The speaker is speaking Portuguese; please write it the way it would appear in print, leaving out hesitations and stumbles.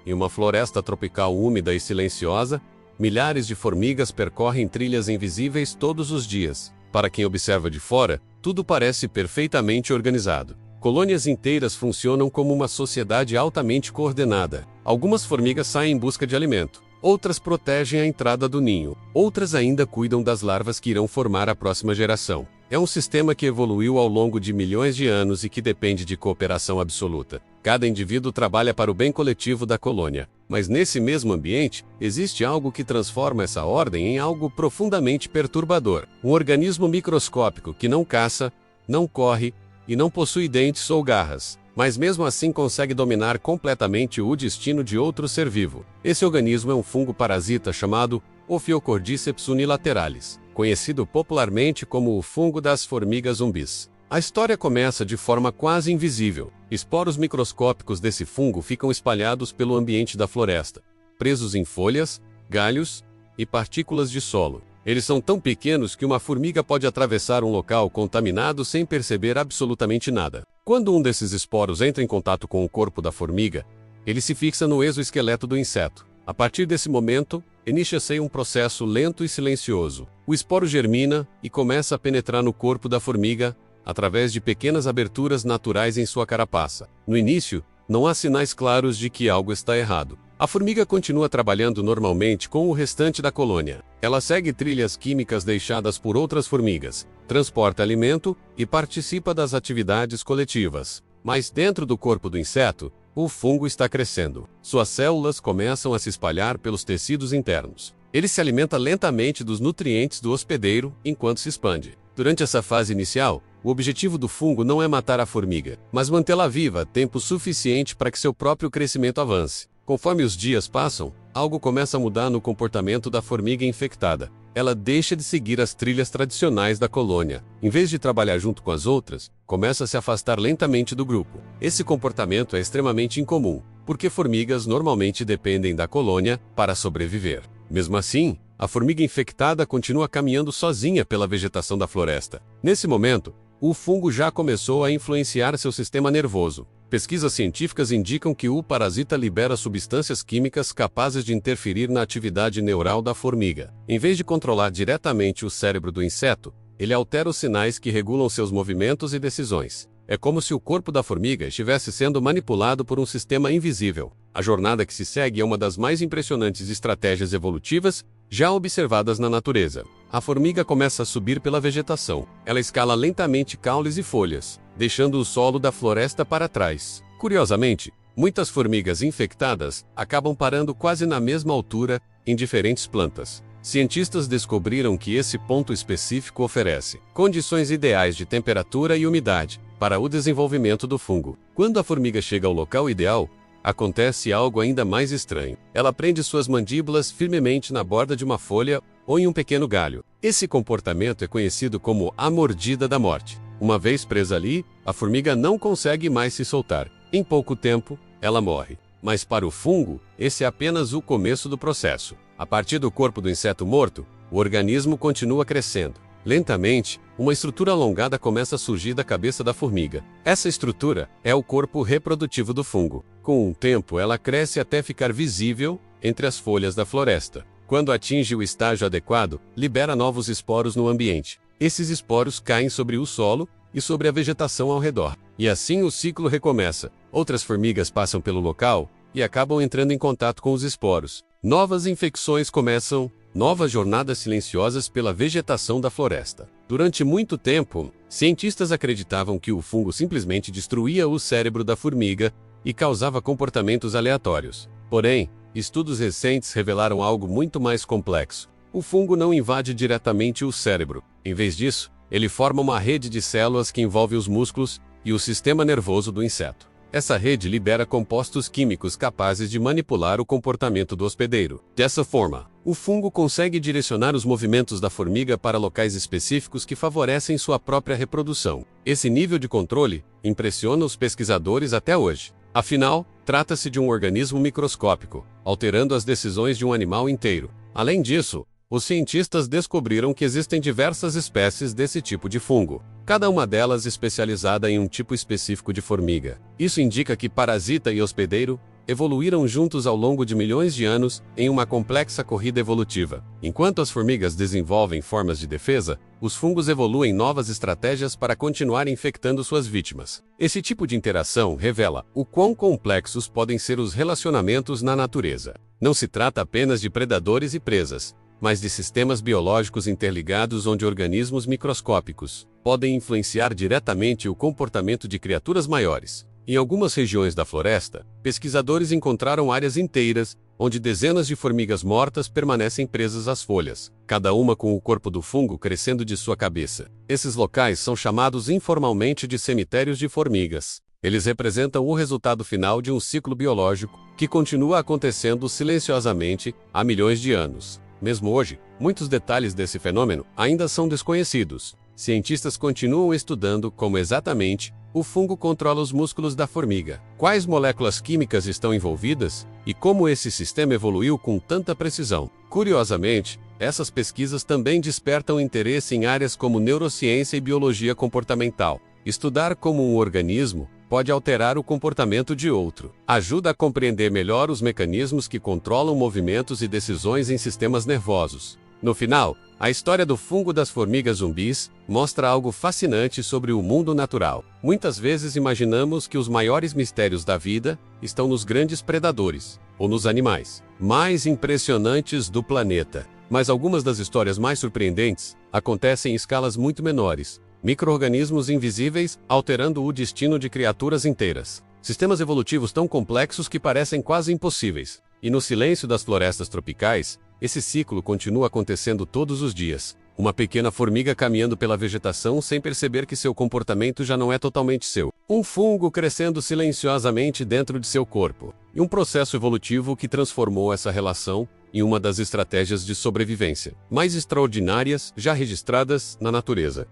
Em uma floresta tropical úmida e silenciosa, milhares de formigas percorrem trilhas invisíveis todos os dias. Para quem observa de fora, tudo parece perfeitamente organizado. Colônias inteiras funcionam como uma sociedade altamente coordenada. Algumas formigas saem em busca de alimento, outras protegem a entrada do ninho, outras ainda cuidam das larvas que irão formar a próxima geração. É um sistema que evoluiu ao longo de milhões de anos e que depende de cooperação absoluta. Cada indivíduo trabalha para o bem coletivo da colônia. Mas nesse mesmo ambiente, existe algo que transforma essa ordem em algo profundamente perturbador. Um organismo microscópico que não caça, não corre e não possui dentes ou garras, mas mesmo assim consegue dominar completamente o destino de outro ser vivo. Esse organismo é um fungo parasita chamado Ophiocordyceps unilateralis, conhecido popularmente como o fungo das formigas zumbis. A história começa de forma quase invisível. Esporos microscópicos desse fungo ficam espalhados pelo ambiente da floresta, presos em folhas, galhos e partículas de solo. Eles são tão pequenos que uma formiga pode atravessar um local contaminado sem perceber absolutamente nada. Quando um desses esporos entra em contato com o corpo da formiga, ele se fixa no exoesqueleto do inseto. A partir desse momento, inicia-se um processo lento e silencioso. O esporo germina e começa a penetrar no corpo da formiga através de pequenas aberturas naturais em sua carapaça. No início, não há sinais claros de que algo está errado. A formiga continua trabalhando normalmente com o restante da colônia. Ela segue trilhas químicas deixadas por outras formigas, transporta alimento e participa das atividades coletivas. Mas dentro do corpo do inseto, o fungo está crescendo. Suas células começam a se espalhar pelos tecidos internos. Ele se alimenta lentamente dos nutrientes do hospedeiro enquanto se expande. Durante essa fase inicial, o objetivo do fungo não é matar a formiga, mas mantê-la viva tempo suficiente para que seu próprio crescimento avance. Conforme os dias passam, algo começa a mudar no comportamento da formiga infectada. Ela deixa de seguir as trilhas tradicionais da colônia. Em vez de trabalhar junto com as outras, começa a se afastar lentamente do grupo. Esse comportamento é extremamente incomum, porque formigas normalmente dependem da colônia para sobreviver. Mesmo assim, a formiga infectada continua caminhando sozinha pela vegetação da floresta. Nesse momento, o fungo já começou a influenciar seu sistema nervoso. Pesquisas científicas indicam que o parasita libera substâncias químicas capazes de interferir na atividade neural da formiga. Em vez de controlar diretamente o cérebro do inseto, ele altera os sinais que regulam seus movimentos e decisões. É como se o corpo da formiga estivesse sendo manipulado por um sistema invisível. A jornada que se segue é uma das mais impressionantes estratégias evolutivas já observadas na natureza. A formiga começa a subir pela vegetação. Ela escala lentamente caules e folhas, deixando o solo da floresta para trás. Curiosamente, muitas formigas infectadas acabam parando quase na mesma altura em diferentes plantas. Cientistas descobriram que esse ponto específico oferece condições ideais de temperatura e umidade para o desenvolvimento do fungo. Quando a formiga chega ao local ideal, acontece algo ainda mais estranho. Ela prende suas mandíbulas firmemente na borda de uma folha ou em um pequeno galho. Esse comportamento é conhecido como a mordida da morte. Uma vez presa ali, a formiga não consegue mais se soltar. Em pouco tempo, ela morre. Mas para o fungo, esse é apenas o começo do processo. A partir do corpo do inseto morto, o organismo continua crescendo. Lentamente, uma estrutura alongada começa a surgir da cabeça da formiga. Essa estrutura é o corpo reprodutivo do fungo. Com o tempo, ela cresce até ficar visível entre as folhas da floresta. Quando atinge o estágio adequado, libera novos esporos no ambiente. Esses esporos caem sobre o solo e sobre a vegetação ao redor. E assim o ciclo recomeça. Outras formigas passam pelo local e acabam entrando em contato com os esporos. Novas infecções começam, novas jornadas silenciosas pela vegetação da floresta. Durante muito tempo, cientistas acreditavam que o fungo simplesmente destruía o cérebro da formiga e causava comportamentos aleatórios. Porém, estudos recentes revelaram algo muito mais complexo. O fungo não invade diretamente o cérebro. Em vez disso, ele forma uma rede de células que envolve os músculos e o sistema nervoso do inseto. Essa rede libera compostos químicos capazes de manipular o comportamento do hospedeiro. Dessa forma, o fungo consegue direcionar os movimentos da formiga para locais específicos que favorecem sua própria reprodução. Esse nível de controle impressiona os pesquisadores até hoje. Afinal, trata-se de um organismo microscópico, alterando as decisões de um animal inteiro. Além disso, os cientistas descobriram que existem diversas espécies desse tipo de fungo, cada uma delas especializada em um tipo específico de formiga. Isso indica que parasita e hospedeiro evoluíram juntos ao longo de milhões de anos em uma complexa corrida evolutiva. Enquanto as formigas desenvolvem formas de defesa, os fungos evoluem novas estratégias para continuar infectando suas vítimas. Esse tipo de interação revela o quão complexos podem ser os relacionamentos na natureza. Não se trata apenas de predadores e presas, mas de sistemas biológicos interligados onde organismos microscópicos podem influenciar diretamente o comportamento de criaturas maiores. Em algumas regiões da floresta, pesquisadores encontraram áreas inteiras onde dezenas de formigas mortas permanecem presas às folhas, cada uma com o corpo do fungo crescendo de sua cabeça. Esses locais são chamados informalmente de cemitérios de formigas. Eles representam o resultado final de um ciclo biológico que continua acontecendo silenciosamente há milhões de anos. Mesmo hoje, muitos detalhes desse fenômeno ainda são desconhecidos. Cientistas continuam estudando como exatamente o fungo controla os músculos da formiga, quais moléculas químicas estão envolvidas e como esse sistema evoluiu com tanta precisão. Curiosamente, essas pesquisas também despertam interesse em áreas como neurociência e biologia comportamental. Estudar como um organismo pode alterar o comportamento de outro. Ajuda a compreender melhor os mecanismos que controlam movimentos e decisões em sistemas nervosos. No final, a história do fungo das formigas zumbis mostra algo fascinante sobre o mundo natural. Muitas vezes imaginamos que os maiores mistérios da vida estão nos grandes predadores, ou nos animais mais impressionantes do planeta. Mas algumas das histórias mais surpreendentes acontecem em escalas muito menores. Micro-organismos invisíveis alterando o destino de criaturas inteiras. Sistemas evolutivos tão complexos que parecem quase impossíveis. E no silêncio das florestas tropicais, esse ciclo continua acontecendo todos os dias. Uma pequena formiga caminhando pela vegetação sem perceber que seu comportamento já não é totalmente seu. Um fungo crescendo silenciosamente dentro de seu corpo. E um processo evolutivo que transformou essa relação em uma das estratégias de sobrevivência mais extraordinárias já registradas na natureza.